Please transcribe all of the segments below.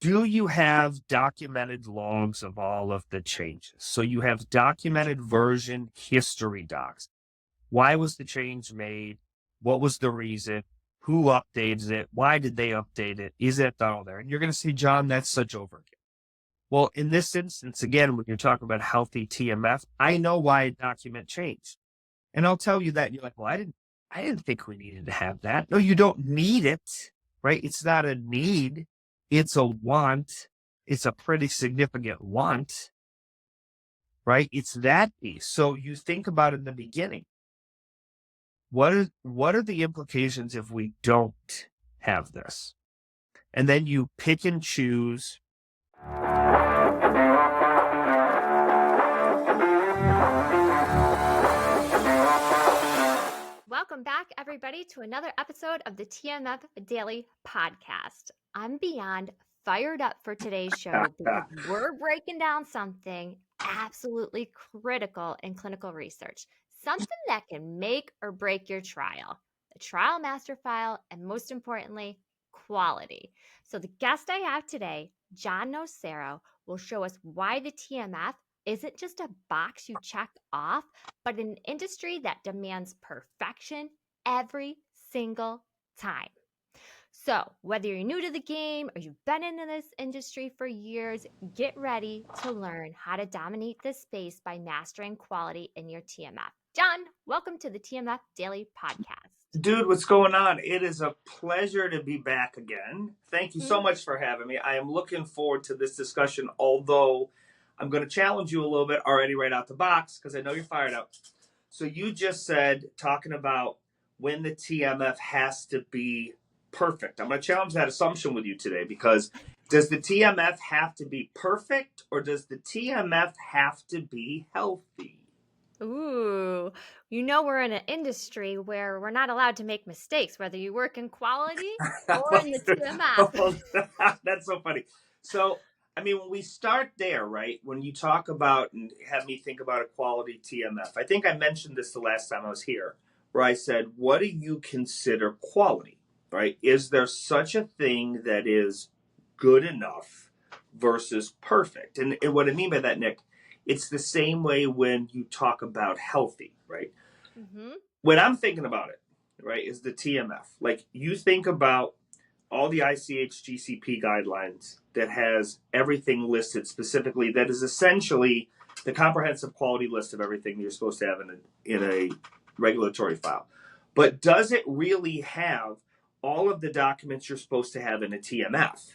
Do you have documented logs of all of the changes? So you have documented version history docs. Why was the change made? What was the reason? Who updated it? Why did they update it? Is it all there? And you're going to say, John, that's such overkill. Well, in this instance, again, when you're talking about healthy TMF, I know why a document changed. And I'll tell you that. And you're like, well, I didn't think we needed to have that. No, you don't need it, right? It's not a need. It's a want. It's a pretty significant want, right? It's that piece. So you think about in the beginning, what are the implications if we don't have this? And then you pick and choose. Welcome back, everybody, to another episode of the TMF Daily Podcast. I'm beyond fired up for today's show because we're breaking down something absolutely critical in clinical research, something that can make or break your trial, the trial master file, and most importantly, quality. So the guest I have today, John Nocero, will show us why the TMF isn't just a box you check off, but an industry that demands perfection every single time. So, whether you're new to the game or you've been in this industry for years, get ready to learn how to dominate this space by mastering quality in your TMF. John, welcome to the TMF Daily Podcast. Dude, what's going on? It is a pleasure to be back again. Thank you so much for having me. I am looking forward to this discussion, although I'm going to challenge you a little bit already right out the box because I know you're fired up. So you just said, talking about when the TMF has to be perfect. I'm going to challenge that assumption with you today because does the TMF have to be perfect or does the TMF have to be healthy? Ooh, we're in an industry where we're not allowed to make mistakes, whether you work in quality or in the TMF. That's so funny. So, I mean, when we start there, right, when you talk about and have me think about a quality TMF, I think I mentioned this the last time I was here, where I said, what do you consider quality, right? Is there such a thing that is good enough versus perfect? And what I mean by that, Nick, it's the same way when you talk about healthy, right? Mm-hmm. When I'm thinking about it, right, is the TMF. Like you think about all the ICH GCP guidelines that has everything listed specifically, that is essentially the comprehensive quality list of everything you're supposed to have in a regulatory file. But does it really have all of the documents you're supposed to have in a TMF?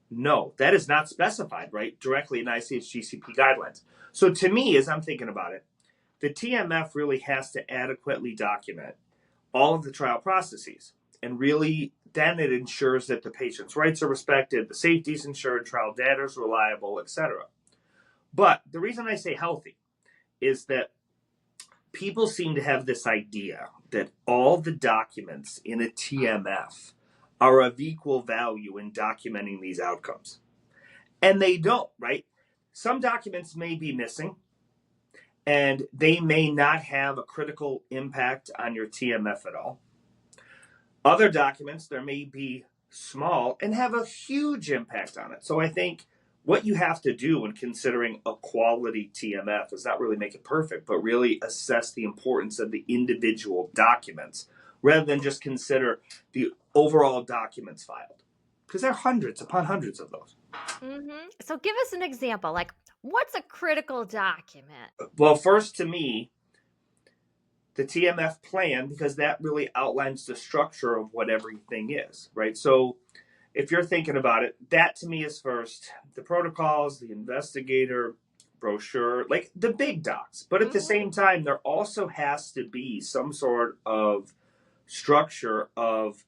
No, that is not specified, right, directly in ICH GCP guidelines. So to me, as I'm thinking about it, the TMF really has to adequately document all of the trial processes. And really, then it ensures that the patient's rights are respected, the safety is ensured, trial data is reliable, etc. But the reason I say healthy is that people seem to have this idea that all the documents in a TMF are of equal value in documenting these outcomes. And they don't, right? Some documents may be missing, and they may not have a critical impact on your TMF at all. Other documents, there may be small and have a huge impact on it. So I think what you have to do when considering a quality TMF is not really make it perfect, but really assess the importance of the individual documents rather than just consider the overall documents filed. Because there are hundreds upon hundreds of those. Mm-hmm. So give us an example. Like, what's a critical document? Well, first to me, the TMF plan, because that really outlines the structure of what everything is, right? So if you're thinking about it, that to me is first. The protocols, the investigator brochure, like the big docs. But at the same time, there also has to be some sort of structure of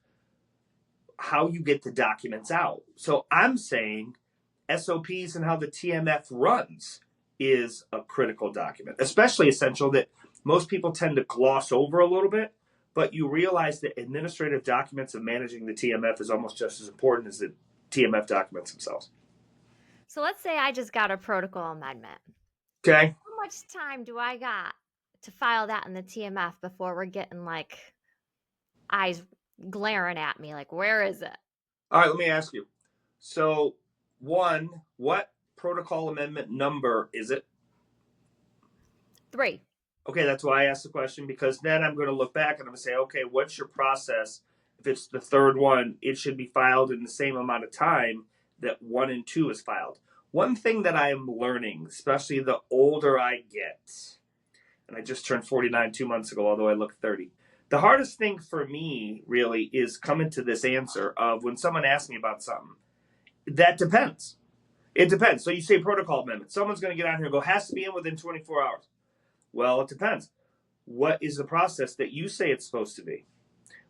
how you get the documents out. So I'm saying SOPs and how the TMF runs is a critical document, especially essential that most people tend to gloss over a little bit, but you realize that administrative documents and managing the TMF is almost just as important as the TMF documents themselves. So let's say I just got a protocol amendment. Okay. How much time do I got to file that in the TMF before we're getting like eyes glaring at me? Like, where is it? All right, let me ask you. So, one, what protocol amendment number is it? 3. Okay, that's why I asked the question, because then I'm going to look back and I'm going to say, okay, what's your process? If it's the third one, it should be filed in the same amount of time that 1 and 2 is filed. One thing that I am learning, especially the older I get, and I just turned 49 2 months ago, although I look 30. The hardest thing for me really is coming to this answer of when someone asks me about something. That depends. It depends. So you say protocol amendment. Someone's going to get on here and go, has to be in within 24 hours. Well, it depends. What is the process that you say it's supposed to be?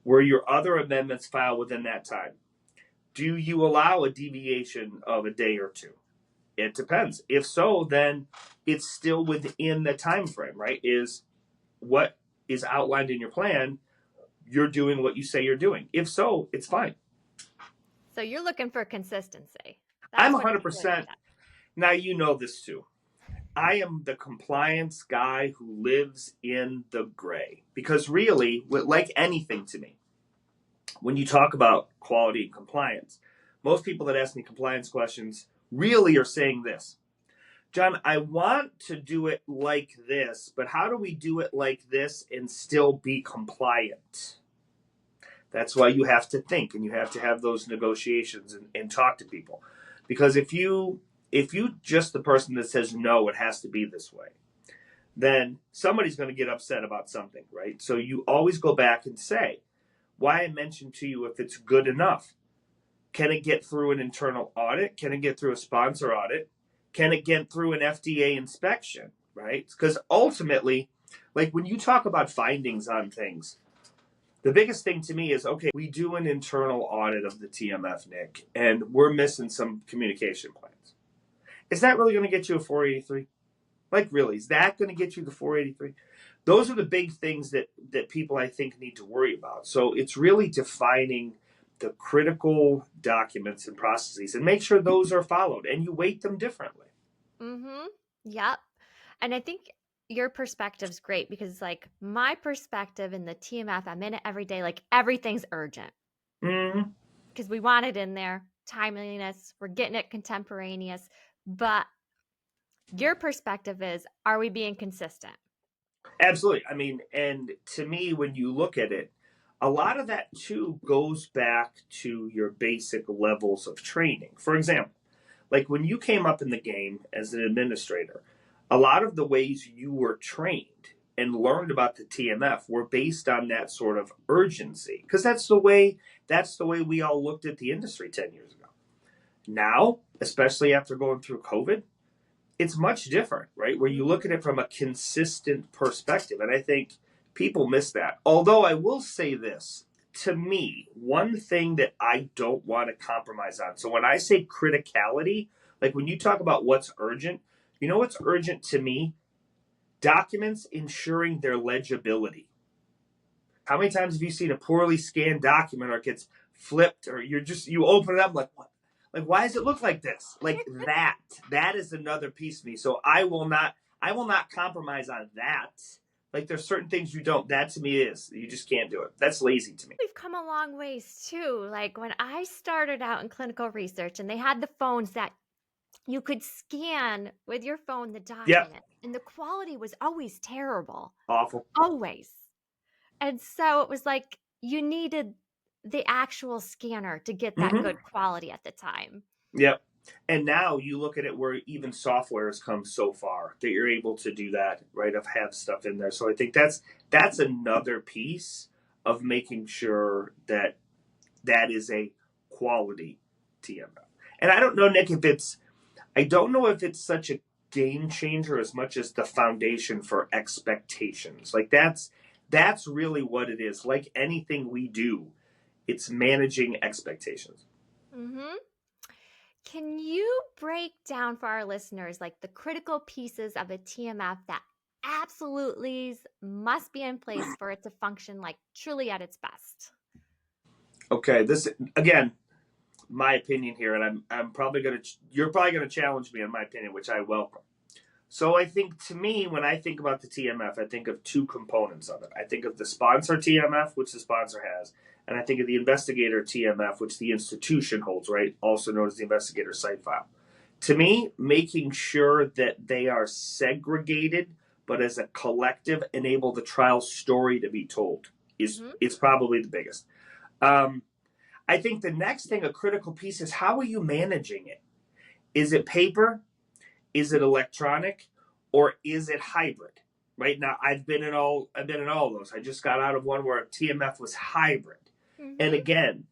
Were your other amendments filed within that time? Do you allow a deviation of a day or two? It depends. If so, then it's still within the time frame, right? Is what is outlined in your plan, you're doing what you say you're doing. If so, it's fine. So you're looking for consistency. I'm what it's 100%. good at. Now, you know this too. I am the compliance guy who lives in the gray. Because really, like anything to me, when you talk about quality and compliance, most people that ask me compliance questions really are saying this. John, I want to do it like this, but how do we do it like this and still be compliant? That's why you have to think and you have to have those negotiations and talk to people. Because if you just the person that says no, it has to be this way, then somebody's going to get upset about something, right? So you always go back and say, why I mentioned to you if it's good enough. Can it get through an internal audit? Can it get through a sponsor audit? Can it get through an FDA inspection, right? Because ultimately, like when you talk about findings on things, the biggest thing to me is, okay, we do an internal audit of the TMF, Nick, and we're missing some communication plans. Is that really going to get you a 483? Like, really, is that going to get you the 483? Those are the big things that people, I think, need to worry about. So it's really defining the critical documents and processes and make sure those are followed and you weight them differently. Mm-hmm. Yep. And I think your perspective's great because like my perspective in the TMF, I'm in it every day, like everything's urgent. Mm-hmm. Because we want it in there, timeliness, we're getting it contemporaneous. But your perspective is, are we being consistent? Absolutely. I mean, and to me, when you look at it, a lot of that too goes back to your basic levels of training. For example, like when you came up in the game as an administrator, a lot of the ways you were trained and learned about the TMF were based on that sort of urgency because that's the way we all looked at the industry 10 years ago. Now, especially after going through COVID, it's much different, right? Where you look at it from a consistent perspective. And I think people miss that. Although I will say this, to me, one thing that I don't want to compromise on. So when I say criticality, like when you talk about what's urgent, you know what's urgent to me? Documents ensuring their legibility. How many times have you seen a poorly scanned document or it gets flipped or you open it up like, what? Like, why does it look like this? Like that is another piece of me. So I will not compromise on that. Like there's certain things that to me you just can't do it. That's lazy to me. We've come a long ways too. Like when I started out in clinical research and they had the phones that you could scan with your phone the document and the quality was always terrible. Awful. Always. And so it was like you needed the actual scanner to get that good quality at the time. Yep. And now you look at it where even software has come so far that you're able to do that, right? Of have stuff in there. So I think that's another piece of making sure that is a quality TMF. And I don't know, Nick, if it's such a game changer as much as the foundation for expectations. Like that's really what it is. Like anything we do, it's managing expectations. Mm-hmm. Can you break down for our listeners like the critical pieces of a TMF that absolutely must be in place for it to function like truly at its best? Okay, this again, my opinion here, and you're probably gonna challenge me on my opinion, which I welcome. So I think to me, when I think about the TMF, I think of two components of it. I think of the sponsor TMF, which the sponsor has, and I think of the investigator TMF, which the institution holds, right? Also known as the investigator site file. To me, making sure that they are segregated, but as a collective, enable the trial story to be told is probably the biggest. I think the next thing, a critical piece, is how are you managing it? Is it paper? Is it electronic? Or is it hybrid? Right now, I've been in all of those. I just got out of one where TMF was hybrid. And again,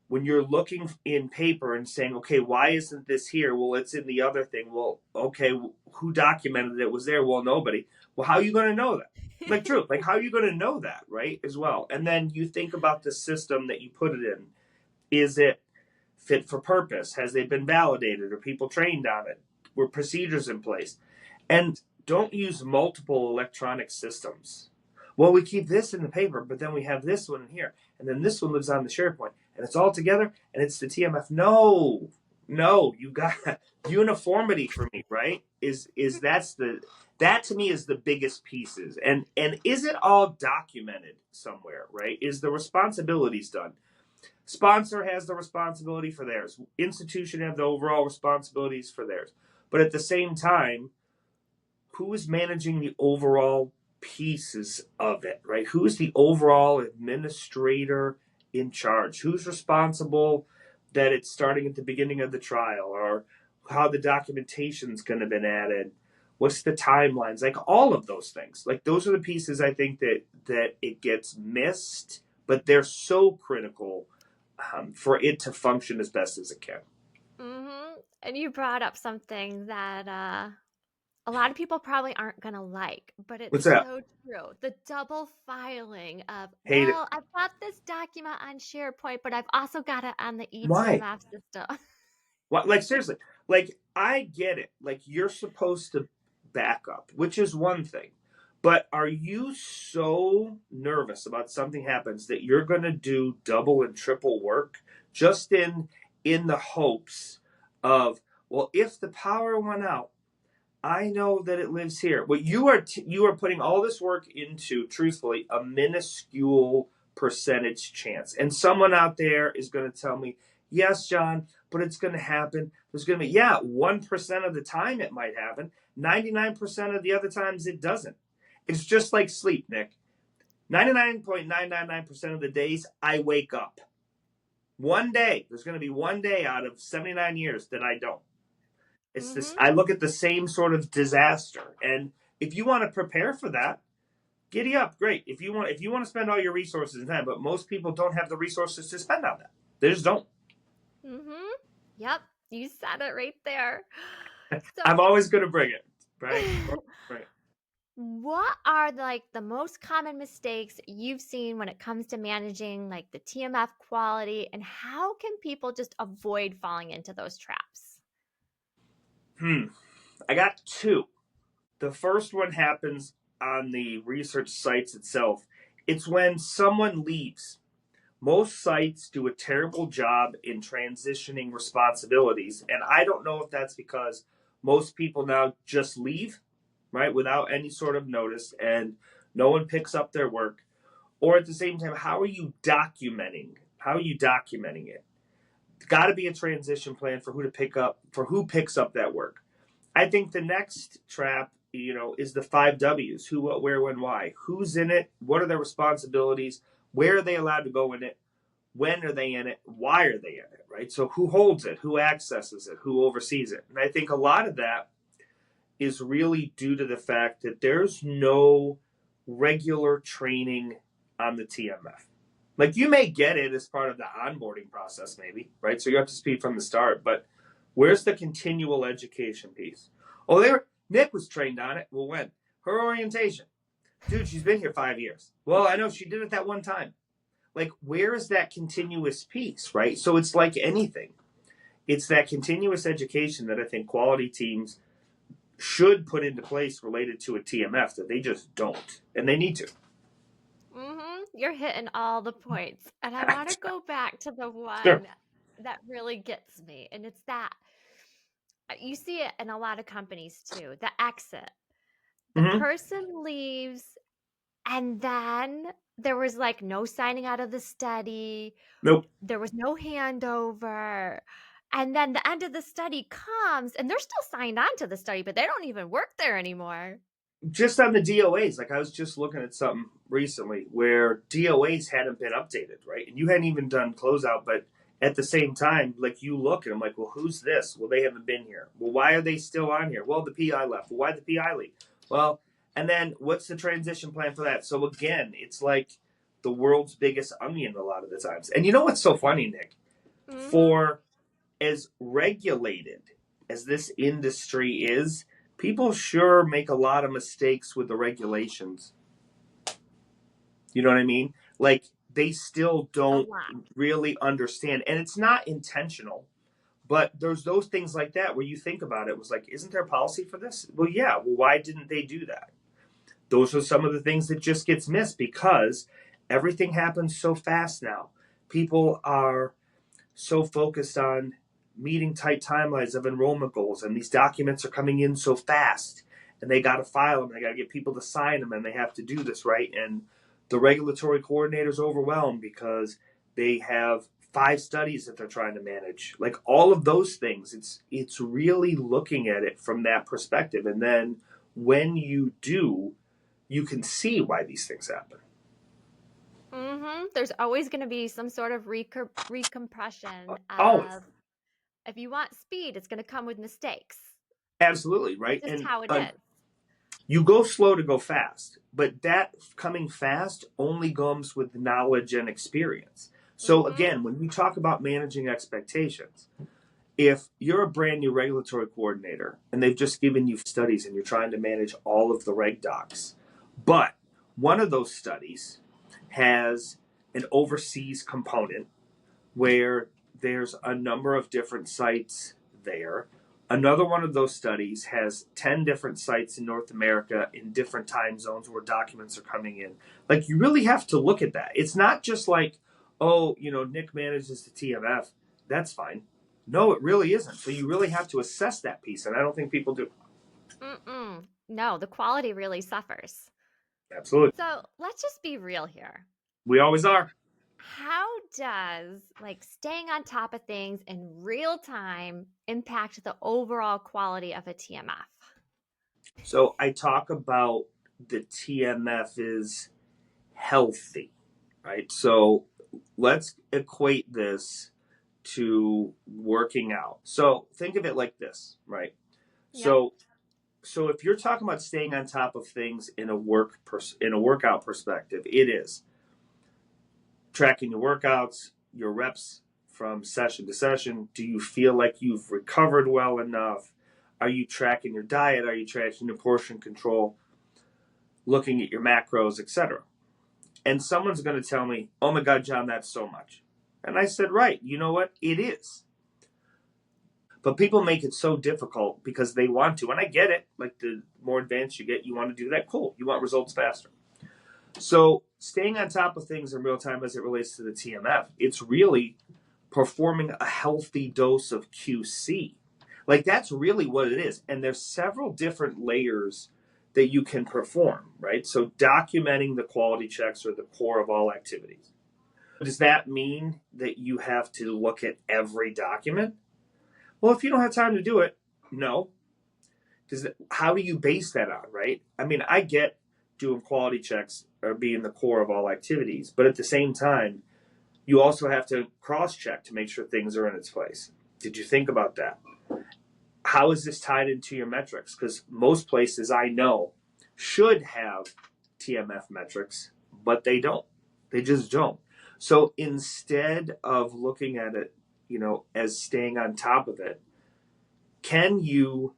when you're looking in paper and saying, okay, why isn't this here? Well, it's in the other thing. Well, okay, who documented it was there? Well, nobody. Well, how are you going to know that? Like, true. Like, how are you going to know that, right? As well. And then you think about the system that you put it in. Is it fit for purpose? Has it been validated? Are people trained on it? Were procedures in place? And don't use multiple electronic systems. Well, we keep this in the paper, but then we have this one here, and then this one lives on the SharePoint, and it's all together, and it's the TMF. No, you got uniformity for me, right? That to me is the biggest pieces, and is it all documented somewhere, right? Is the responsibilities done? Sponsor has the responsibility for theirs. Institution have the overall responsibilities for theirs. But at the same time, who is managing the overall pieces of it, right? Who is the overall administrator in charge? Who's responsible that it's starting at the beginning of the trial, or how the documentation's going to be added? What's the timelines? Like, all of those things. Like, those are the pieces I think that it gets missed, but they're so critical for it to function as best as it can. And you brought up something that a lot of people probably aren't going to like, but it's What's that? so true. The double filing of, Hate it. well, I've got this document on SharePoint, but I've also got it on the Why? eTMF system. What? Like, seriously. Like, I get it. Like, you're supposed to back up, which is one thing. But are you so nervous about something happens that you're going to do double and triple work just in the hopes of, well, if the power went out, I know that it lives here. Well, you are putting all this work into, truthfully, a minuscule percentage chance. And someone out there is going to tell me, yes, John, but it's going to happen. There's going to be, 1% of the time it might happen. 99% of the other times it doesn't. It's just like sleep, Nick. 99.999% of the days I wake up. One day, there's going to be one day out of 79 years that I don't. It's this. I look at the same sort of disaster, and if you want to prepare for that, giddy up, great. If you want to spend all your resources and time, but most people don't have the resources to spend on that. They just don't. Yep, you said it right there. So, I'm always going to bring it, right? Right. What are the most common mistakes you've seen when it comes to managing the TMF quality, and how can people just avoid falling into those traps? I got two. The first one happens on the research sites itself. It's when someone leaves. Most sites do a terrible job in transitioning responsibilities, and I don't know if that's because most people now just leave, right, without any sort of notice, and no one picks up their work, or at the same time, how are you documenting? How are you documenting it? Got to be a transition plan for who picks up that work. I think the next trap, is the 5 W's: who, what, where, when, why. Who's in it? What are their responsibilities? Where are they allowed to go in it? When are they in it? Why are they in it, right? So who holds it? Who accesses it? Who oversees it? And I think a lot of that is really due to the fact that there's no regular training on the TMF. Like, you may get it as part of the onboarding process, maybe, right? So you're up to speed from the start, but where's the continual education piece? Oh, Nick was trained on it. Well, when? Her orientation. Dude, she's been here 5 years. Well, I know she did it that one time. Like, where is that continuous piece, right? So it's like anything. It's that continuous education that I think quality teams should put into place related to a TMF that they just don't, and they need to. You're hitting all the points, and I want to go back to the one Sure. that really gets me, and it's that you see it in a lot of companies too. The exit, the person leaves, and then there was like no signing out of the study. Nope. There was no handover. And then the end of the study comes and they're still signed on to the study, but they don't even work there anymore. Just on the DOAs, like I was just looking at something recently where DOAs hadn't been updated, right? And you hadn't even done closeout, but at the same time, like you look and I'm like, well, who's this? Well, they haven't been here. Well, why are they still on here? Well, the PI left. Well, why did the PI leave? Well, and then what's the transition plan for that? So again, it's like the world's biggest onion a lot of the times. And you know what's so funny, Nick? Mhm. For as regulated as this industry is, people sure make a lot of mistakes with the regulations. You know what I mean? Like they still A don't lot. really understand. And it's not intentional, but there's those things like that where you think about it, was like, isn't there policy for this? Well, yeah. Well, why didn't they do that? Those are some of the things that just gets missed because everything happens so fast now. People are so focused on meeting tight timelines of enrollment goals, and these documents are coming in so fast, and they got to file them, they got to get people to sign them, and they have to do this, right? And the regulatory coordinator's overwhelmed because they have 5 studies that they're trying to manage. Like all of those things, it's really looking at it from that perspective. And then when you do, you can see why these things happen. There's always going to be some sort of recompression Always. of if you want speed, it's going to come with mistakes. Absolutely, right? Just And how it is. you go slow to go fast, but that coming fast only comes with knowledge and experience. So again, when we talk about managing expectations, if you're a brand new regulatory coordinator and they've just given you studies and you're trying to manage all of the reg docs, but one of those studies has an overseas component where there's a number of different sites there. Another one of those studies has 10 different sites in North America in different time zones where documents are coming in. Like, you really have to look at that. It's not just like, oh, Nick manages the TMF. That's fine. No, it really isn't. So you really have to assess that piece, and I don't think people do. No, the quality really suffers. Absolutely. So let's just be real here. We always are. How does staying on top of things in real time impact the overall quality of a TMF? So I talk about the TMF is healthy, right? So let's equate this to working out. So think of it like this, right? Yep. So if you're talking about staying on top of things in a workout perspective, it is tracking your workouts, your reps from session to session. Do you feel like you've recovered well enough? Are you tracking your diet? Are you tracking your portion control? Looking at your macros, etc. And someone's going to tell me, oh my God, John, that's so much. And I said, right, you know what? It is. But people make it so difficult because they want to. And I get it. Like the more advanced you get, you want to do that. Cool. You want results faster. So staying on top of things in real time as it relates to the TMF, it's really performing a healthy dose of QC. Like that's really what it is. And there's several different layers that you can perform, right? So documenting the quality checks are the core of all activities. Does that mean that you have to look at every document? Well, if you don't have time to do it, no. Because how do you base that on, right? I mean, I get doing quality checks or being the core of all activities, but at the same time, you also have to cross-check to make sure things are in its place. Did you think about that? How is this tied into your metrics? Because most places I know should have TMF metrics, but they don't. They just don't. So instead of looking at it, as staying on top of it, can you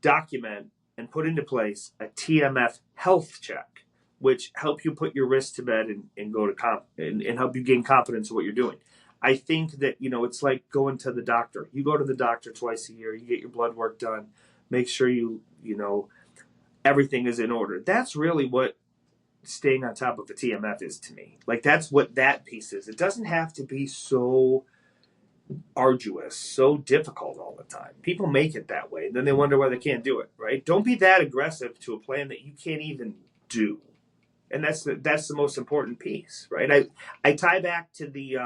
document and put into place a TMF health check, which help you put your risk to bed and go to and help you gain confidence in what you're doing? I think that, it's like going to the doctor. You go to the doctor twice a year, you get your blood work done, make sure everything is in order. That's really what staying on top of a TMF is to me. Like that's what that piece is. It doesn't have to be so arduous, so difficult all the time. People make it that way, and then they wonder why they can't do it, right? Don't be that aggressive to a plan that you can't even do. And that's the most important piece, right? I tie back to the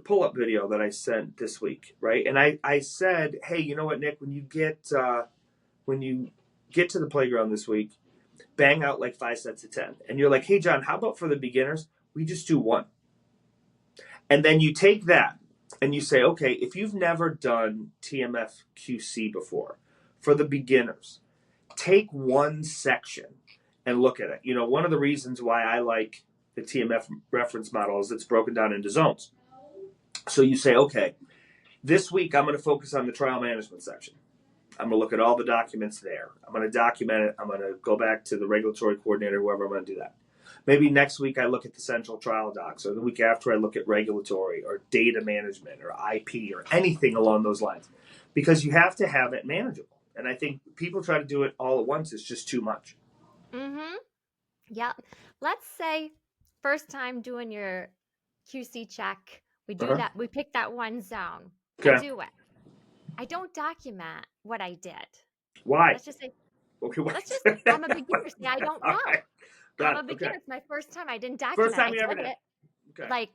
pull-up video that I sent this week, right? And I said, hey, you know what, Nick, when you get to the playground this week, bang out like 5 sets of 10. And you're like, hey, John, how about for the beginners, we just do 1? And then you take that and you say, okay, if you've never done TMF QC before, for the beginners, take 1 section and look at it. You know, one of the reasons why I like the TMF reference model is it's broken down into zones. So you say, okay, this week I'm going to focus on the trial management section. I'm going to look at all the documents there. I'm going to document it. I'm going to go back to the regulatory coordinator, whoever I'm going to do that. Maybe next week I look at the central trial docs, or the week after I look at regulatory or data management or IP or anything along those lines, because you have to have it manageable. And I think people try to do it all at once. It's just too much. Mm-hmm. Yep. Let's say first time doing your QC check, we do that. We pick that 1 zone. Okay. I do it. I don't document what I did. Why? Let's just say, Okay. I'm a beginner. See, I don't know. Right. I'm a beginner. Okay. It's my first time. I didn't document. First time you I ever did did. it. Okay. Like,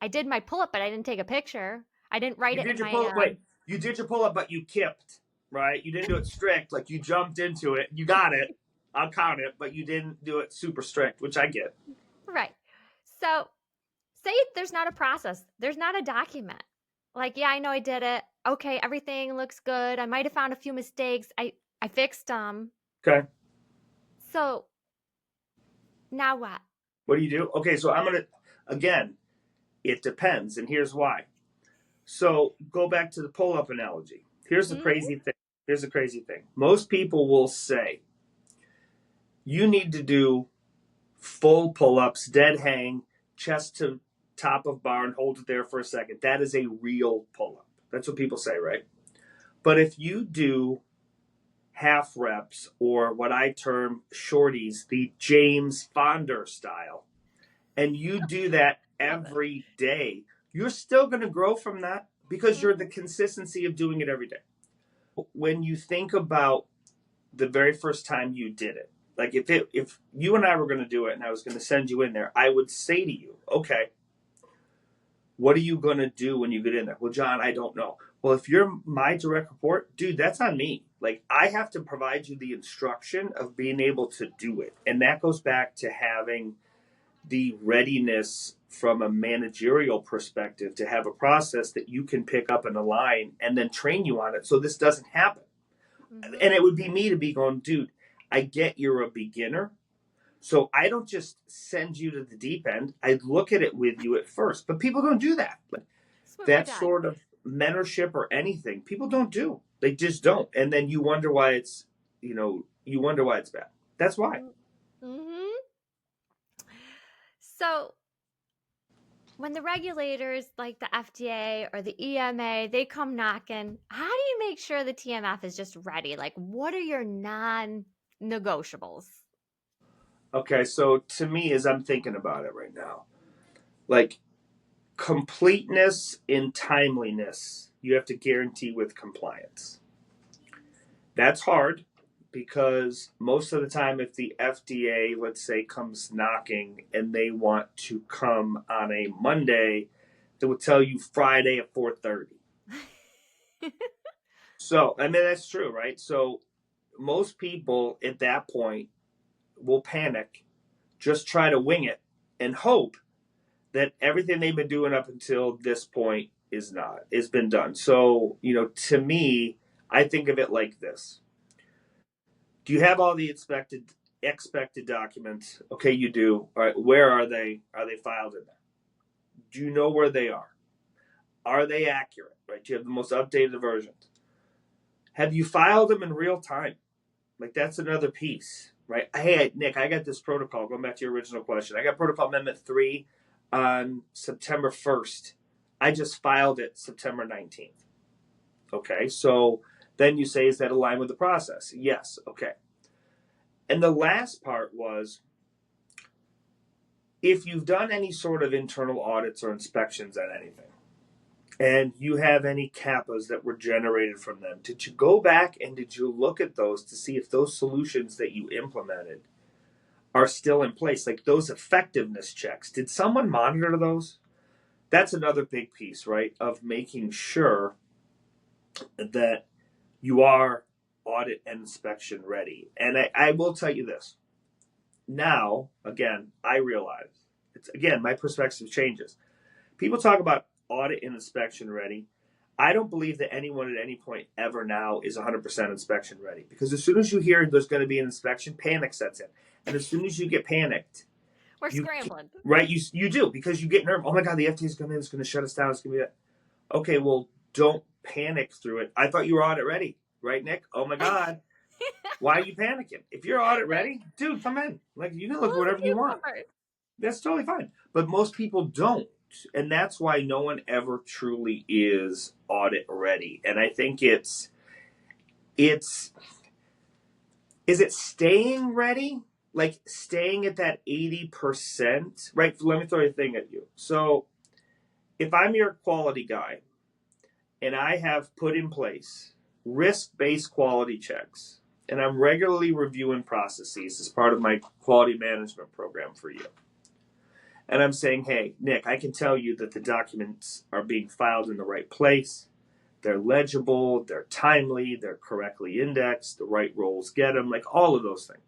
I did my pull-up, but I didn't take a picture. I didn't write it in my... Wait, you did your pull-up, but you kipped, right? You didn't do it strict. Like, you jumped into it. You got it. I'll count it, but you didn't do it super strict, which I get. Right. So, say there's not a process. There's not a document. Like, yeah, I know I did it. Okay, everything looks good. I might have found a few mistakes. I fixed them. Okay. So, now what? What do you do? Okay, so I'm going to, again, it depends, and here's why. So, go back to the pull-up analogy. Here's the crazy thing. Most people will say, you need to do full pull-ups, dead hang, chest to top of bar, and hold it there for a second. That is a real pull-up. That's what people say, right? But if you do half reps, or what I term shorties, the James Fonder style, and you do that every day, you're still going to grow from that because you're the consistency of doing it every day. When you think about the very first time you did it, like if you and I were going to do it and I was going to send you in there, I would say to you, okay, what are you going to do when you get in there? Well, John, I don't know. Well, if you're my direct report, dude, that's on me. Like, I have to provide you the instruction of being able to do it. And that goes back to having the readiness from a managerial perspective to have a process that you can pick up and align and then train you on it so this doesn't happen. Mm-hmm. And it would be me to be going, dude, I get you're a beginner, so I don't just send you to the deep end. I look at it with you at first. But people don't do that. That sort of mentorship or anything, people don't do. They just don't. And then you wonder why it's, bad. That's why. Mm-hmm. So when the regulators like the FDA or the EMA, they come knocking, how do you make sure the TMF is just ready? Like, what are your non-negotiables? Okay, so to me, as I'm thinking about it right now, like completeness and timeliness, you have to guarantee with compliance. That's hard because most of the time, if the FDA, let's say, comes knocking and they want to come on a Monday, they will tell you Friday at 4:30. So, I mean, that's true, right? So most people at that point will panic, just try to wing it, and hope that everything they've been doing up until this point is been done. So, to me, I think of it like this. Do you have all the expected documents? Okay, you do. All right, where are they? Are they filed in there? Do you know where they are? Are they accurate? Right? Do you have the most updated versions? Have you filed them in real time? Like, that's another piece, right? Hey, Nick, I got this protocol. Going back to your original question, I got Protocol Amendment 3 on September 1st. I just filed it September 19th. Okay, so then you say, is that aligned with the process? Yes. Okay. And the last part was, if you've done any sort of internal audits or inspections on anything, and you have any CAPAs that were generated from them, did you go back and did you look at those to see if those solutions that you implemented are still in place, like those effectiveness checks. Did someone monitor those? That's another big piece, right, of making sure that you are audit and inspection ready. And I will tell you this. Now, again, I realize, again, my perspective changes. People talk about audit and inspection ready. I don't believe that anyone at any point ever now is 100% inspection ready, because as soon as you hear there's going to be an inspection, panic sets in. And as soon as you get panicked, We're scrambling. Right, you do, because you get nervous. Oh my God, the FDA is coming in, it's going to shut us down. It's going to be that. Okay, well, don't panic through it. I thought you were audit ready, right, Nick? Oh my God. Why are you panicking? If you're audit ready, dude, come in. Like, you can look whatever you want. That's totally fine. But most people don't. And that's why no one ever truly is audit ready. And I think is it staying ready? Like staying at that 80%, right? Let me throw a thing at you. So if I'm your quality guy and I have put in place risk-based quality checks, and I'm regularly reviewing processes as part of my quality management program for you, and I'm saying, hey, Nick, I can tell you that the documents are being filed in the right place. They're legible, they're timely, they're correctly indexed, the right roles get them, like all of those things.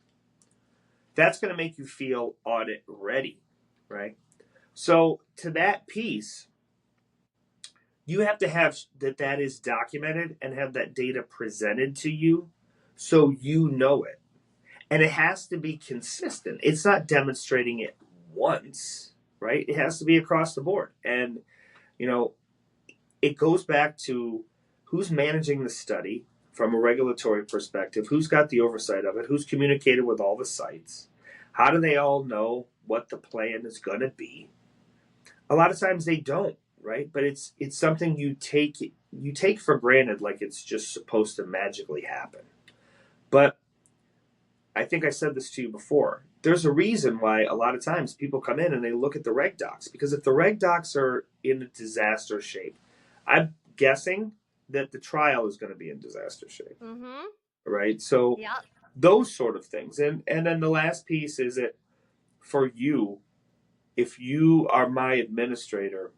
That's going to make you feel audit ready, right? So to that piece, you have to have that is documented and have that data presented to you so you know it. And it has to be consistent. It's not demonstrating it once, right? It has to be across the board. And, it goes back to who's managing the study from a regulatory perspective, who's got the oversight of it, who's communicated with all the sites, how do they all know what the plan is going to be? A lot of times they don't, right? But it's something you take for granted, like it's just supposed to magically happen. But I think I said this to you before. There's a reason why a lot of times people come in and they look at the reg docs, because if the reg docs are in a disaster shape, I'm guessing that the trial is going to be in disaster shape, right? So those sort of things. And then the last piece is that for you, if you are my administrator,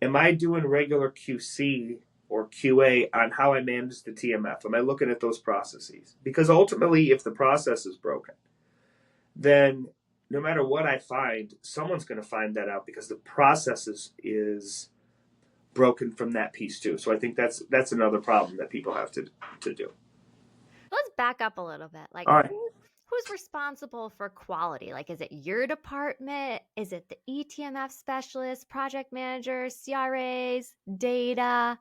am I doing regular QC or QA on how I manage the TMF? Am I looking at those processes? Because ultimately, if the process is broken, then no matter what I find, someone's going to find that out, because the process is broken from that piece too. So I think that's another problem that people have to do. Let's back up a little bit. Like, all right, who's responsible for quality? Like, is it your department? Is it the eTMF specialist, project managers, CRAs, data?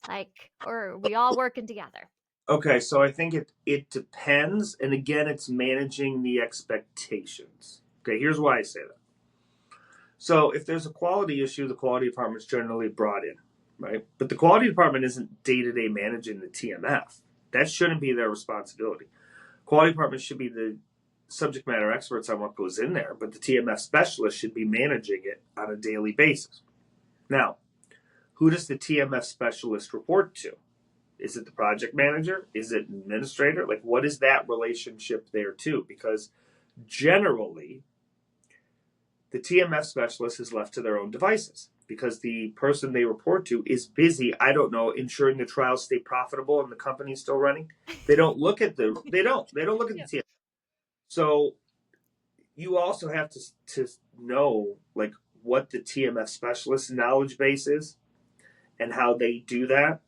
Like, or are we all working together? Okay, so I think it depends. And again, it's managing the expectations. Okay, here's why I say that. So if there's a quality issue, the quality department is generally brought in, right? But the quality department isn't day-to-day managing the TMF. That shouldn't be their responsibility. Quality department should be the subject matter experts on what goes in there, but the TMF specialist should be managing it on a daily basis. Now, who does the TMF specialist report to? Is it the project manager? Is it an administrator? Like, what is that relationship there too? Because generally, the TMF specialist is left to their own devices, because the person they report to is busy, I don't know, ensuring the trials stay profitable and the company's still running. They don't look at the TMF. So you also have to know, like, what the TMF specialist knowledge base is and how they do that.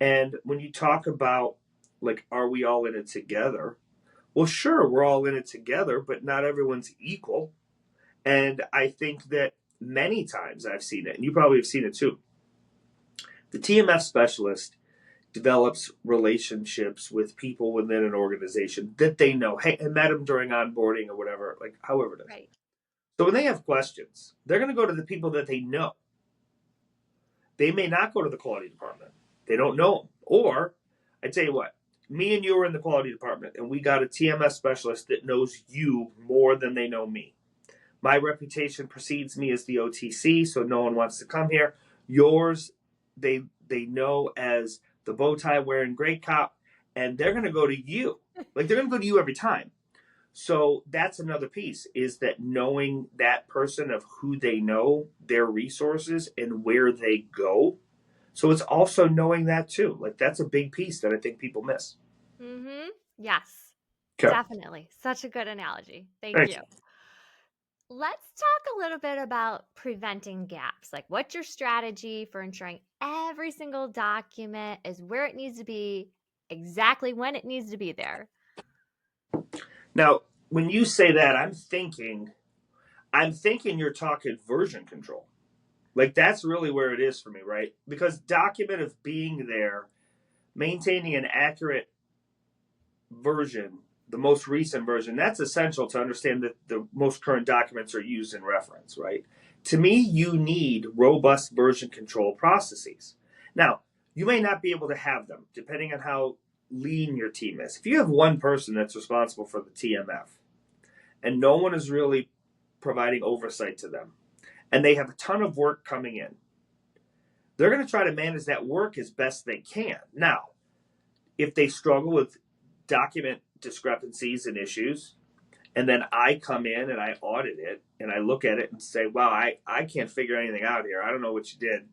And when you talk about, like, are we all in it together? Well, sure, we're all in it together, but not everyone's equal. And I think that many times I've seen it, and you probably have seen it too. The TMF specialist develops relationships with people within an organization that they know. Hey, I met them during onboarding or whatever, like however it is. Right. So when they have questions, they're going to go to the people that they know. They may not go to the quality department. They don't know them. Or, I tell you what, me and you are in the quality department, and we got a TMS specialist that knows you more than they know me. My reputation precedes me as the OTC, so no one wants to come here. Yours, they know as the bow tie wearing great cop, and they're going to go to you. Like, they're going to go to you every time. So that's another piece, is that knowing that person, of who they know, their resources, and where they go. So it's also knowing that too. Like, that's a big piece that I think people miss. Mm-hmm. Yes, Okay. definitely. Such a good analogy. Thank Thanks. you. Let's talk a little bit about preventing gaps. Like, what's your strategy for ensuring every single document is where it needs to be, exactly when it needs to be there? Now, when you say that, I'm thinking you're talking version control. Like, that's really where it is for me, right? Because document of being there, maintaining an accurate version, the most recent version, that's essential to understand that the most current documents are used in reference, right? To me, you need robust version control processes. Now, you may not be able to have them depending on how lean your team is. If you have one person that's responsible for the TMF and no one is really providing oversight to them, and they have a ton of work coming in, they're going to try to manage that work as best they can. Now, if they struggle with document discrepancies and issues, and then I come in and I audit it and I look at it and say, wow, I can't figure anything out here. I don't know what you did.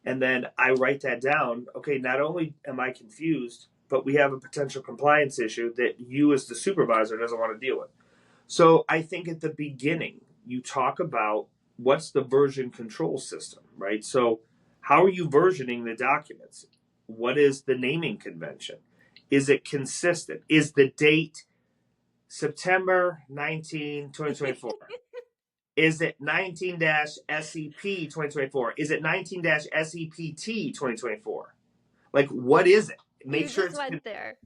And then I write that down. Okay, not only am I confused, but we have a potential compliance issue that you as the supervisor doesn't want to deal with. So I think at the beginning, you talk about what's the version control system, right? So how are you versioning the documents? What is the naming convention? Is it consistent? Is the date September 19, 2024? Is it 19-SEP 2024? Is it 19-SEPT 2024? Like, what is it? Make You sure just it's went there.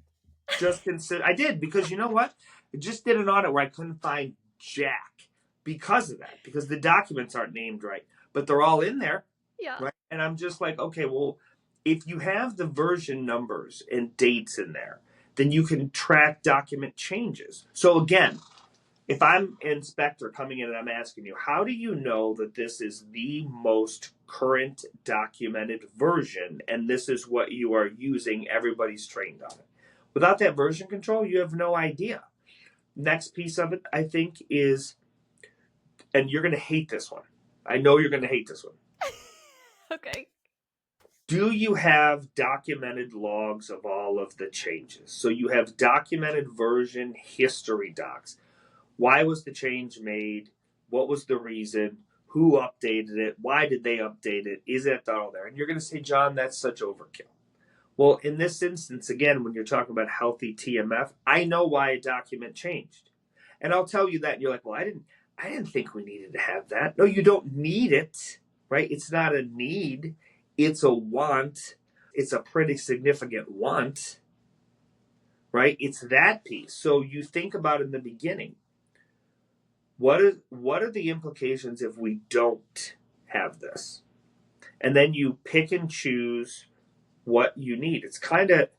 just consider. I did, because you know what? I just did an audit where I couldn't find jack because of that, because the documents aren't named right, but they're all in there, Yeah. right? And I'm just like, okay, well, if you have the version numbers and dates in there, then you can track document changes. So again, if I'm an inspector coming in and I'm asking you, how do you know that this is the most current documented version and this is what you are using, everybody's trained on it? Without that version control, you have no idea. Next piece of it, I think, is, and you're going to hate this one. I know you're going to hate this one. Okay. Do you have documented logs of all of the changes? So you have documented version history docs. Why was the change made? What was the reason? Who updated it? Why did they update it? Is it all there? And you're going to say, John, that's such overkill. Well, in this instance, again, when you're talking about healthy TMF, I know why a document changed. And I'll tell you that. And you're like, well, I didn't think we needed to have that. No, you don't need it, right? It's not a need. It's a want. It's a pretty significant want, right? It's that piece. So you think about in the beginning, what are the implications if we don't have this? And then you pick and choose what you need. It's kind of,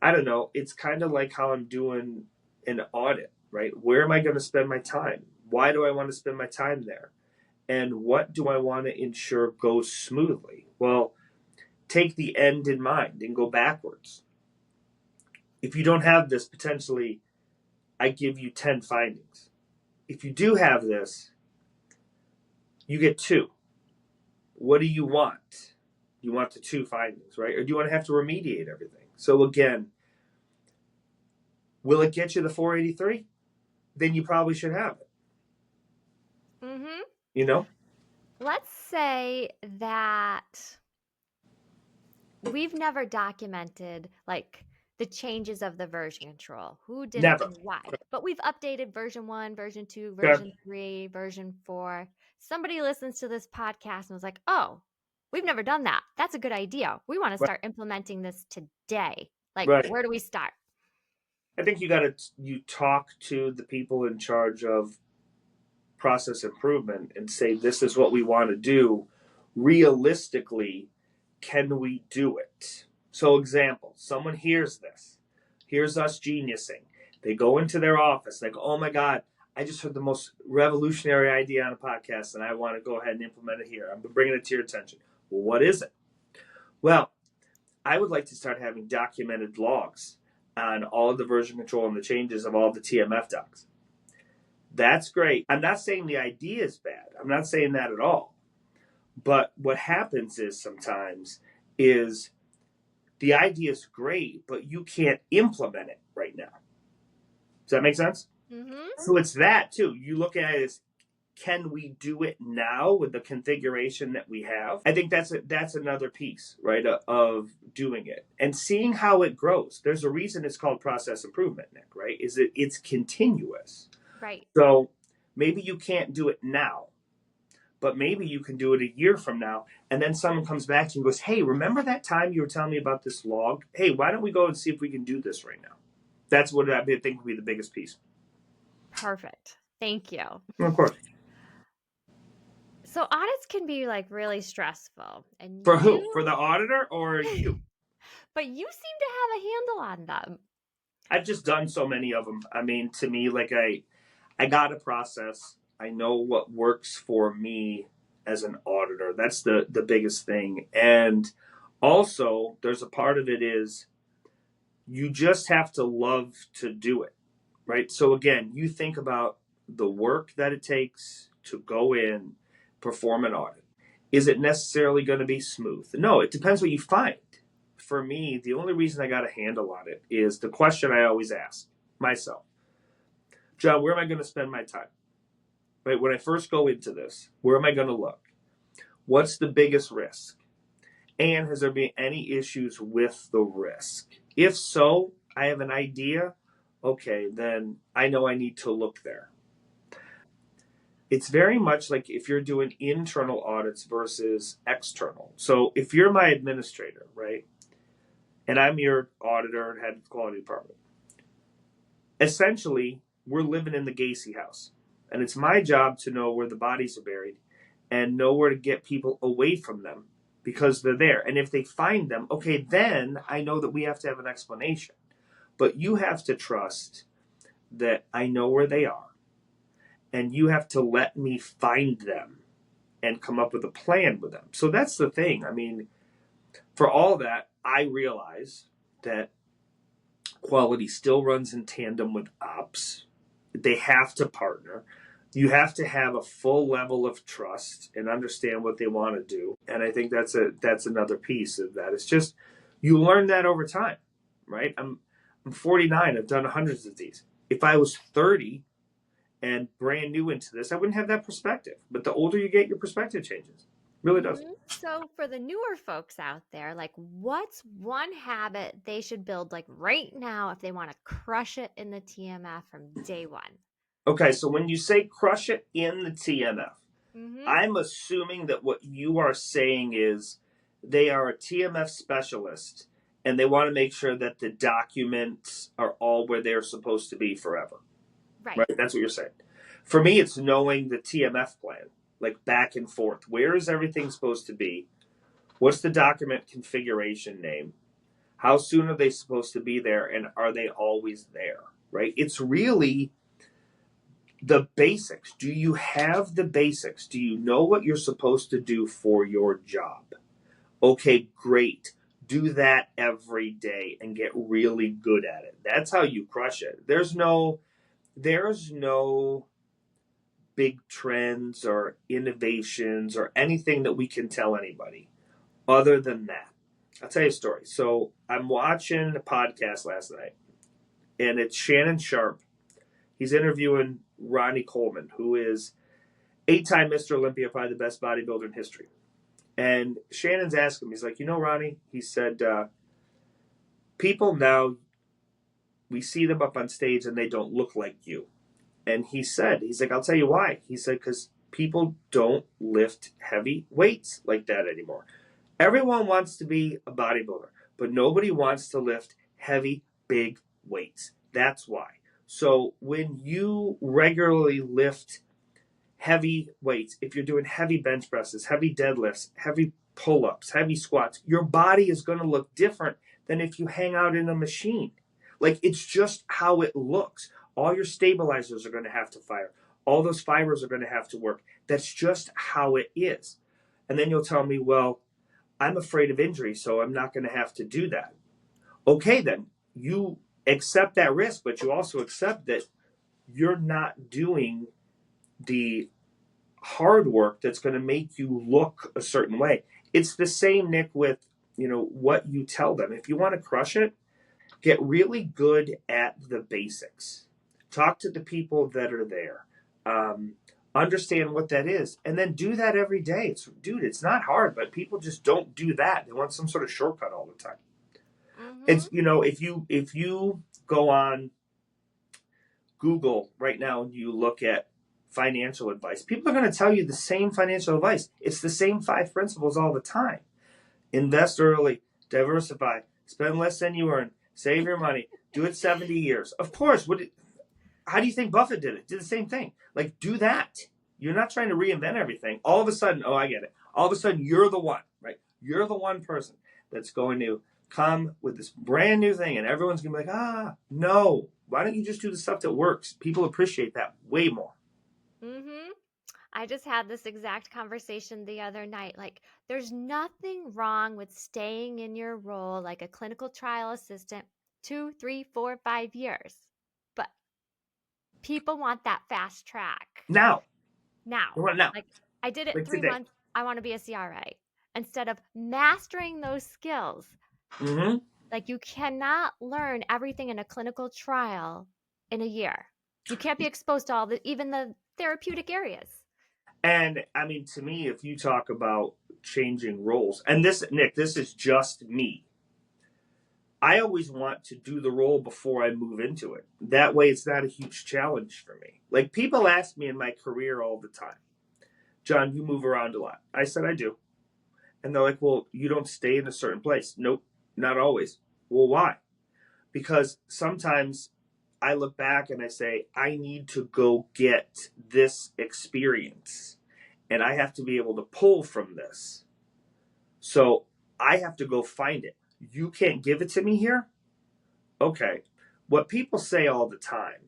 I don't know, it's kind of like how I'm doing an audit, right? Where am I going to spend my time? Why do I want to spend my time there? And what do I want to ensure goes smoothly? Well, take the end in mind and go backwards. If you don't have this, potentially, I give you 10 findings. If you do have this, you get 2. What do you want? You want the 2 findings, right? Or do you want to have to remediate everything? So again, will it get you the 483? Then you probably should have it. Mm-hmm. You know? Let's say that we've never documented like the changes of the version control, who did it Never. and why. But we've updated version 1, version 2, Okay. version 3, version 4. Somebody listens to this podcast and was like, oh, we've never done that. That's a good idea. We want to start implementing this today. Like, Right. where do we start? I think you talk to the people in charge of process improvement and say, this is what we want to do. Realistically, can we do it? So example, someone hears this, hears us geniusing. They go into their office, they go, oh my God, I just heard the most revolutionary idea on a podcast and I want to go ahead and implement it here. I'm bringing it to your attention. Well, what is it? Well, I would like to start having documented logs on all of the version control and the changes of all the TMF docs. That's great. I'm not saying the idea is bad. I'm not saying that at all. But what happens is sometimes is the idea is great, but you can't implement it right now. Does that make sense? Mm-hmm. So it's that too. You look at it as, can we do it now with the configuration that we have? I think that's another piece, right, of doing it and seeing how it grows. There's a reason it's called process improvement, Nick, right? Is that it's continuous. Right. So maybe you can't do it now, but maybe you can do it a year from now. And then someone comes back to you and goes, hey, remember that time you were telling me about this log? Hey, why don't we go and see if we can do this right now? That's what I think would be the biggest piece. Perfect. Thank you. Of course. So audits can be like really stressful. And For who? For the auditor or you? But you seem to have a handle on them. I've just done so many of them. I mean, to me, like I got a process. I know what works for me as an auditor. That's the biggest thing. And also, there's a part of it is you just have to love to do it, right? So again, you think about the work that it takes to go in, perform an audit. Is it necessarily going to be smooth? No, it depends what you find. For me, the only reason I got a handle on it is the question I always ask myself. John, where am I going to spend my time? Right? When I first go into this, where am I going to look? What's the biggest risk? And has there been any issues with the risk? If so, I have an idea. Okay, then I know I need to look there. It's very much like if you're doing internal audits versus external. So if you're my administrator, right, and I'm your auditor and head of the quality department, essentially, we're living in the Gacy house. And it's my job to know where the bodies are buried and know where to get people away from them because they're there. And if they find them, okay, then I know that we have to have an explanation. But you have to trust that I know where they are. And you have to let me find them and come up with a plan with them. So that's the thing. I mean, for all that, I realize that quality still runs in tandem with ops. They have to partner. You have to have a full level of trust and understand what they want to do. And I think that's another piece of that. It's just you learn that over time, right? I'm 49. I've done hundreds of these. If I was 30 and brand new into this, I wouldn't have that perspective. But the older you get, your perspective changes. Really does. So for the newer folks out there, like what's one habit they should build like right now if they want to crush it in the TMF from day one? Okay, so when you say crush it in the TMF, I'm assuming that what you are saying is they are a TMF specialist and they want to make sure that the documents are all where they're supposed to be forever. Right? That's what you're saying. For me, it's knowing the TMF plan, like back and forth. Where is everything supposed to be? What's the document configuration name? How soon are they supposed to be there? And are they always there? Right? It's really the basics. Do you have the basics? Do you know what you're supposed to do for your job? Okay, great. Do that every day and get really good at it. That's how you crush it. There's no big trends or innovations or anything that we can tell anybody other than that. I'll tell you a story. So I'm watching a podcast last night, and it's Shannon Sharp. He's interviewing Ronnie Coleman, who is 8-time Mr. Olympia, probably the best bodybuilder in history. And Shannon's asking him, he's like, Ronnie, he said, people now, we see them up on stage and they don't look like you. And he's like, I'll tell you why. He said, because people don't lift heavy weights like that anymore. Everyone wants to be a bodybuilder, but nobody wants to lift heavy, big weights. That's why. So when you regularly lift heavy weights, if you're doing heavy bench presses, heavy deadlifts, heavy pull-ups, heavy squats, your body is going to look different than if you hang out in a machine. Like, it's just how it looks. All your stabilizers are going to have to fire. All those fibers are going to have to work. That's just how it is. And then you'll tell me, well, I'm afraid of injury, so I'm not going to have to do that. Okay, then you accept that risk, but you also accept that you're not doing the hard work that's going to make you look a certain way. It's the same, Nick, with what you tell them. If you want to crush it, get really good at the basics. Talk to the people that are there. Understand what that is, and then do that every day. It's not hard, but people just don't do that. They want some sort of shortcut all the time. It's if you go on Google right now and you look at financial advice, people are going to tell you the same financial advice. It's the same 5 principles all the time. Invest early, diversify, spend less than you earn, save your money, do it 70 years. Of course, how do you think Buffett did it? Did the same thing. Like, do that. You're not trying to reinvent everything. All of a sudden, I get it. All of a sudden, you're the one, right? You're the one person that's going to come with this brand new thing, and everyone's going to be like, no. Why don't you just do the stuff that works? People appreciate that way more. Mm-hmm. I just had this exact conversation the other night. Like, there's nothing wrong with staying in your role like a clinical trial assistant 2, 3, 4, 5 years. But people want that fast track. Now. Now. Like, I did it in 3 months. I want to be a CRA. Instead of mastering those skills. Mm-hmm. Like, you cannot learn everything in a clinical trial in a year. You can't be exposed to even the therapeutic areas. And I mean, to me, if you talk about changing roles, and Nick, this is just me. I always want to do the role before I move into it. That way, it's not a huge challenge for me. Like, people ask me in my career all the time, John, you move around a lot. I said, I do. And they're like, well, you don't stay in a certain place. Nope, not always. Well, why? Because sometimes I look back and I say, I need to go get this experience. And I have to be able to pull from this. So I have to go find it. You can't give it to me here? Okay. What people say all the time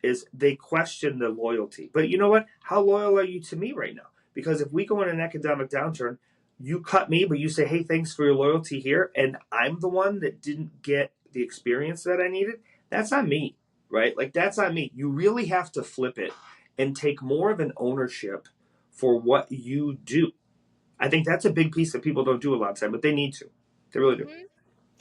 is they question the loyalty. But you know what? How loyal are you to me right now? Because if we go in an economic downturn, you cut me, but you say, hey, thanks for your loyalty here, and I'm the one that didn't get the experience that I needed, that's on me, right? Like, that's on me. You really have to flip it and take more of an ownership for what you do. I think that's a big piece that people don't do a lot of time, but they need to. They really do.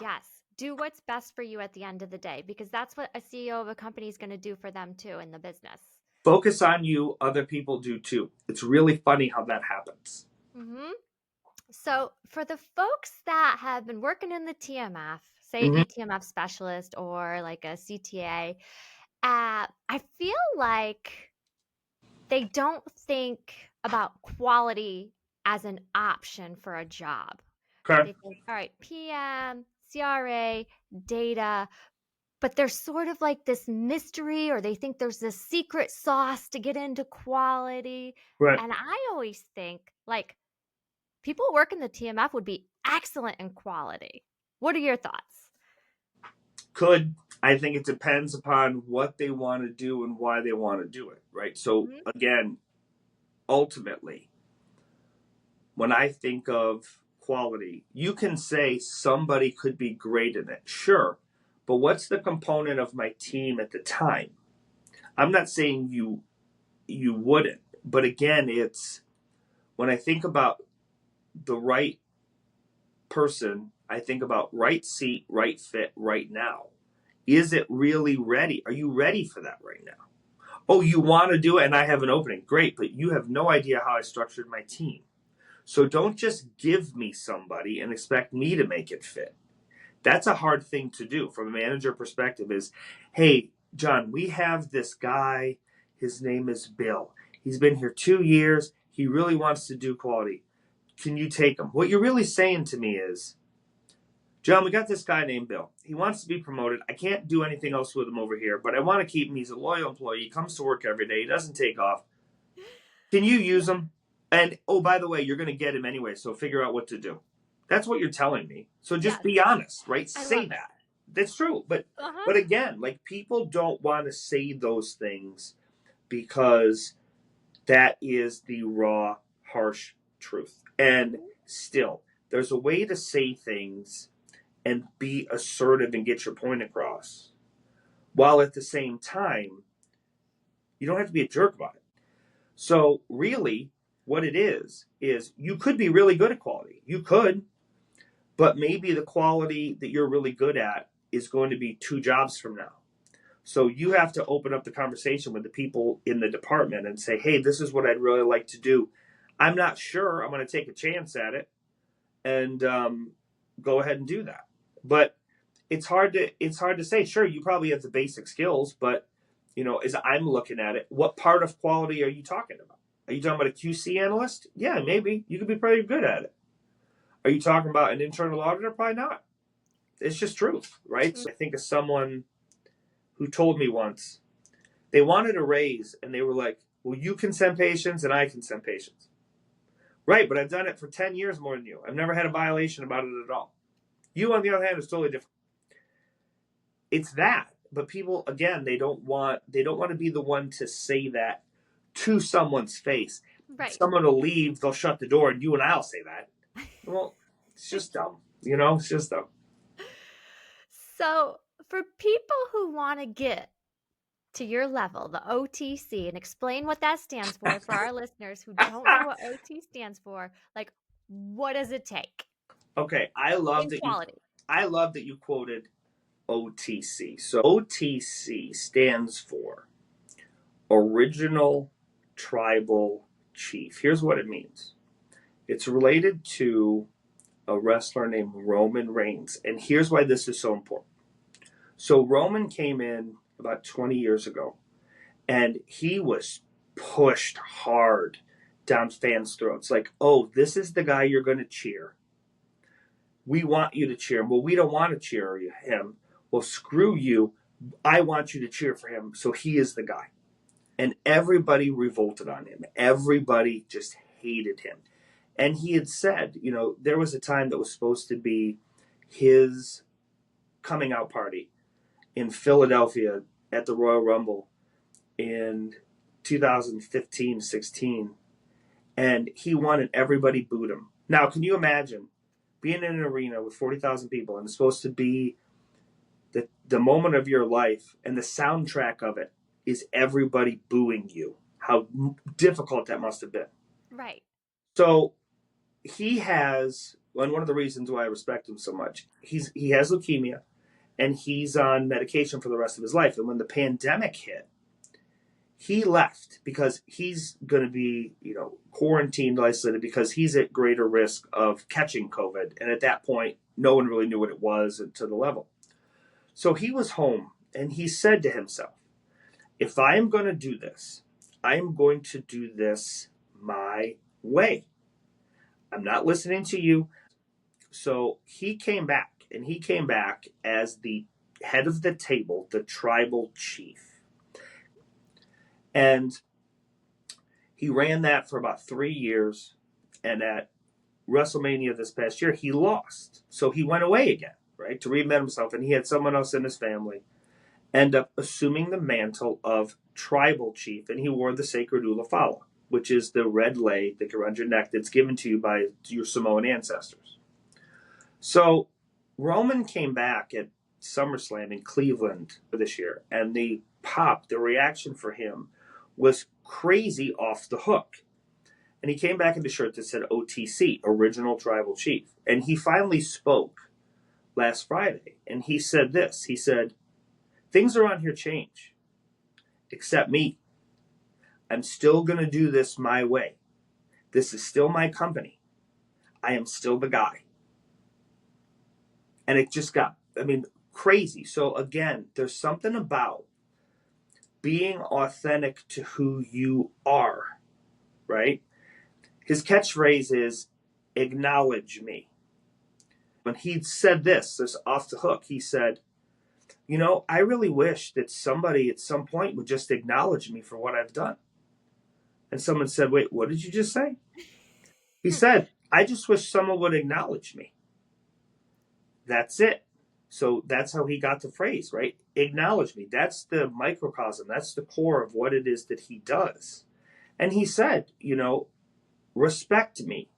Yes. Do what's best for you at the end of the day, because that's what a CEO of a company is going to do for them too in the business. Focus on you. Other people do too. It's really funny how that happens. Mm-hmm. So for the folks that have been working in the TMF, say an eTMF specialist or like a CTA, I feel like they don't think about quality as an option for a job. Okay. They think, all right, PM, CRA, data, but there's sort of like this mystery, or they think there's this secret sauce to get into quality. Right. And I always think like people who work in the TMF would be excellent in quality. What are your thoughts? I think it depends upon what they want to do and why they want to do it, right? So again, ultimately, when I think of quality, you can say somebody could be great in it, sure, but what's the component of my team at the time? I'm not saying you wouldn't, but again, it's when I think about the right person, I think about right seat, right fit, right now. Is it really ready? Are you ready for that right now? Oh, you want to do it and I have an opening. Great, but you have no idea how I structured my team. So don't just give me somebody and expect me to make it fit. That's a hard thing to do from a manager perspective is, hey, John, we have this guy. His name is Bill. He's been here 2 years. He really wants to do quality. Can you take him? What you're really saying to me is, John, we got this guy named Bill. He wants to be promoted. I can't do anything else with him over here, but I want to keep him. He's a loyal employee. He comes to work every day. He doesn't take off. Can you use him? And, oh, by the way, you're going to get him anyway, so figure out what to do. That's what you're telling me. So just be honest, right? Say that. That's true. But again, like, people don't want to say those things because that is the raw, harsh truth. And still, there's a way to say things and be assertive and get your point across, while at the same time You don't have to be a jerk about it. So really, what it is you could be really good at quality. You could, but maybe the quality that you're really good at is going to be 2 jobs from now. So you have to open up the conversation with the people in the department and say, hey, this is what I'd really like to do. I'm not sure. I'm going to take a chance at it and go ahead and do that. But it's hard to say. Sure, you probably have the basic skills, but as I'm looking at it, what part of quality are you talking about? Are you talking about a QC analyst? Yeah, maybe. You could be pretty good at it. Are you talking about an internal auditor? Probably not. It's just truth, right? So I think of someone who told me once they wanted a raise and they were like, well, you can send patients and I can send patients. Right, but I've done it for 10 years more than you. I've never had a violation about it at all. You, on the other hand, is totally different. It's that. But people, again, they don't want to be the one to say that to someone's face. Right. Someone will leave, they'll shut the door, and you and I'll say that. Well, it's just dumb. It's just dumb. So for people who want to get to your level, the OTC, and explain what that stands for our listeners who don't know what OT stands for, like, what does it take? Okay, I love that you quoted OTC. So OTC stands for Original Tribal Chief. Here's what it means. It's related to a wrestler named Roman Reigns. And here's why this is so important. So Roman came in about 20 years ago, and he was pushed hard down fans' throats. Like, oh, this is the guy you're going to cheer. We want you to cheer him. Well, we don't want to cheer him. Well, screw you. I want you to cheer for him. So he is the guy. And everybody revolted on him. Everybody just hated him. And he had said, there was a time that was supposed to be his coming out party in Philadelphia at the Royal Rumble in 2015-16. And he won and everybody booed him. Now, can you imagine being in an arena with 40,000 people and it's supposed to be the moment of your life, and the soundtrack of it is everybody booing you? How difficult that must have been. Right. So he has, and one of the reasons why I respect him so much, he has leukemia, and he's on medication for the rest of his life. And when the pandemic hit, he left because he's going to be, quarantined, isolated, because he's at greater risk of catching COVID. And at that point, no one really knew what it was to the level. So he was home, and he said to himself, if I am going to do this, I am going to do this my way. I'm not listening to you. So he came back, and he came back as the head of the table, the tribal chief. And he ran that for about 3 years. And at WrestleMania this past year, he lost. So he went away again, right, to reinvent himself. And he had someone else in his family end up assuming the mantle of tribal chief. And he wore the sacred ulafala, which is the red lei that goes around your neck that's given to you by your Samoan ancestors. So Roman came back at SummerSlam in Cleveland this year, and the reaction for him was crazy off the hook. And he came back in the shirt that said OTC, Original Tribal Chief. And he finally spoke last Friday, and he said this. He said, things around here change, except me. I'm still going to do this my way. This is still my company. I am still the guy. And it just got, crazy. So again, there's something about being authentic to who you are, right? His catchphrase is, acknowledge me. When he said this off the hook, he said, I really wish that somebody at some point would just acknowledge me for what I've done. And someone said, wait, what did you just say? He said, I just wish someone would acknowledge me. That's it. So that's how he got the phrase, right? Acknowledge me. That's the microcosm. That's the core of what it is that he does. And he said, respect me.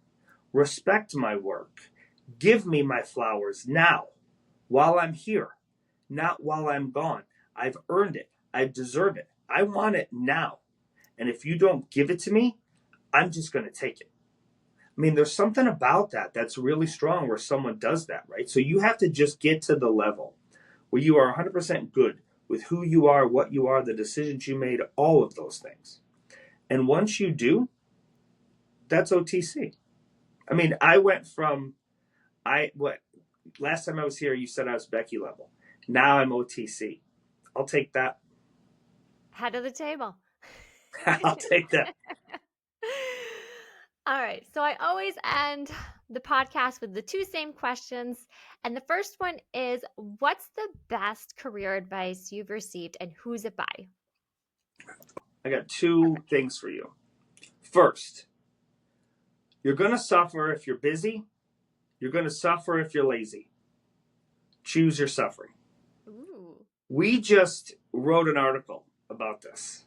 Respect my work. Give me my flowers now, while I'm here, not while I'm gone. I've earned it. I deserve it. I want it now. And if you don't give it to me, I'm just going to take it. I mean, there's something about that that's really strong where someone does that, right? So you have to just get to the level where you are 100% good with who you are, what you are, the decisions you made, all of those things. And once you do, that's OTC. I mean, I went from last time I was here, you said I was Becky level. Now I'm OTC. I'll take that. Head of the table. I'll take that. All right. So I always end the podcast with the two same questions. And the first one is, what's the best career advice you've received and who's it by? I got two things for you. First, you're going to suffer if you're busy. You're going to suffer if you're lazy. Choose your suffering. Ooh. We just wrote an article about this.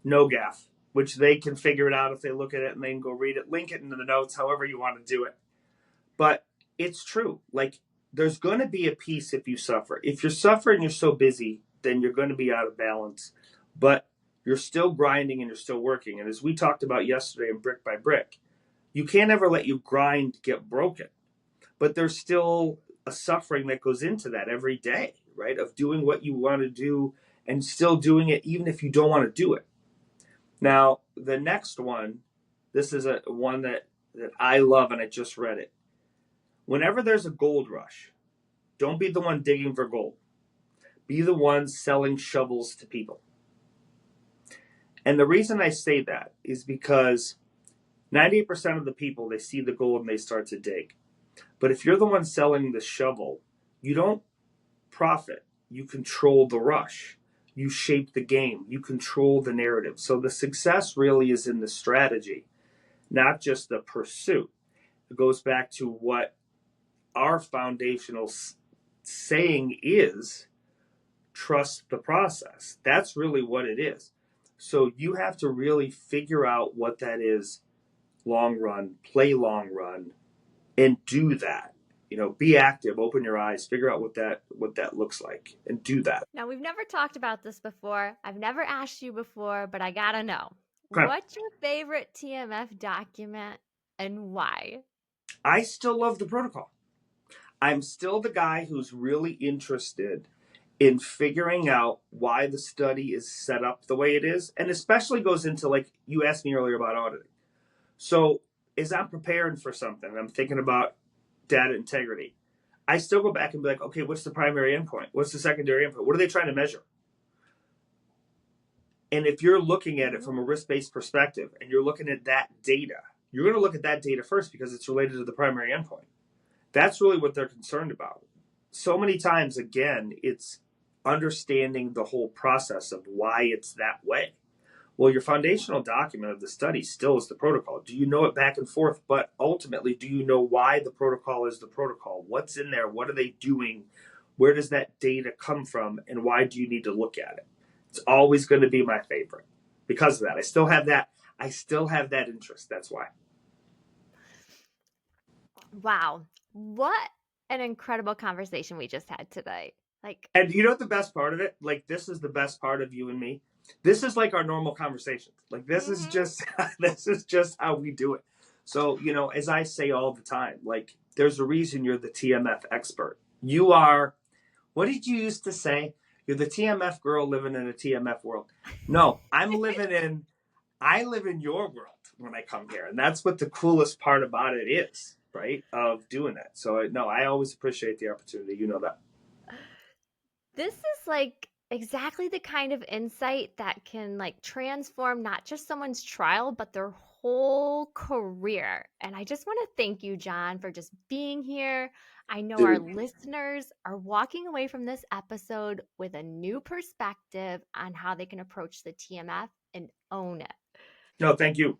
No gaff, which they can figure it out if they look at it and they can go read it. Link it in the notes, however you want to do it. But it's true. Like, there's going to be a piece if you suffer. If you're suffering, you're so busy, then you're going to be out of balance. But you're still grinding and you're still working. And as we talked about yesterday in Brick by Brick, you can't ever let your grind get broken. But there's still a suffering that goes into that every day, right? Of doing what you want to do and still doing it even if you don't want to do it. Now, the next one, this is one that I love and I just read it. Whenever there's a gold rush, don't be the one digging for gold. Be the one selling shovels to people. And the reason I say that is because 98% of the people, they see the gold and they start to dig. But if you're the one selling the shovel, you don't profit. You control the rush. You shape the game. You control the narrative. So the success really is in the strategy, not just the pursuit. It goes back to what our foundational saying is, trust the process. That's really what it is. So you have to really figure out what that is long run, play long run, and do that. Be active, open your eyes, figure out what that looks like, and do that. Now, we've never talked about this before. I've never asked you before, but I gotta know. Okay. What's your favorite TMF document and why? I still love the protocol. I'm still the guy who's really interested in figuring out why the study is set up the way it is, and especially goes into, like you asked me earlier about auditing. So as I'm preparing for something, and I'm thinking about data integrity, I still go back and be like, okay, what's the primary endpoint? What's the secondary endpoint? What are they trying to measure? And if you're looking at it from a risk-based perspective and you're looking at that data, you're going to look at that data first because it's related to the primary endpoint. That's really what they're concerned about. So many times, again, it's understanding the whole process of why it's that way. Well, your foundational document of the study still is the protocol. Do you know it back and forth? But ultimately, do you know why the protocol is the protocol? What's in there? What are they doing? Where does that data come from? And why do you need to look at it? It's always going to be my favorite because of that. I still have that interest. That's why. Wow. What an incredible conversation we just had today. And you know what the best part of it? Like, this is the best part of you and me. This is like our normal conversations. Like, this is just how we do it. So, as I say all the time, like, there's a reason you're the TMF expert. You are, what did you used to say? You're the TMF girl living in a TMF world. No, I live in your world when I come here. And that's what the coolest part about it is, right? Of doing that. So, no, I always appreciate the opportunity. You know that. This is like exactly the kind of insight that can transform not just someone's trial, but their whole career. And I just want to thank you, John, for just being here. I know our listeners are walking away from this episode with a new perspective on how they can approach the TMF and own it. No, thank you.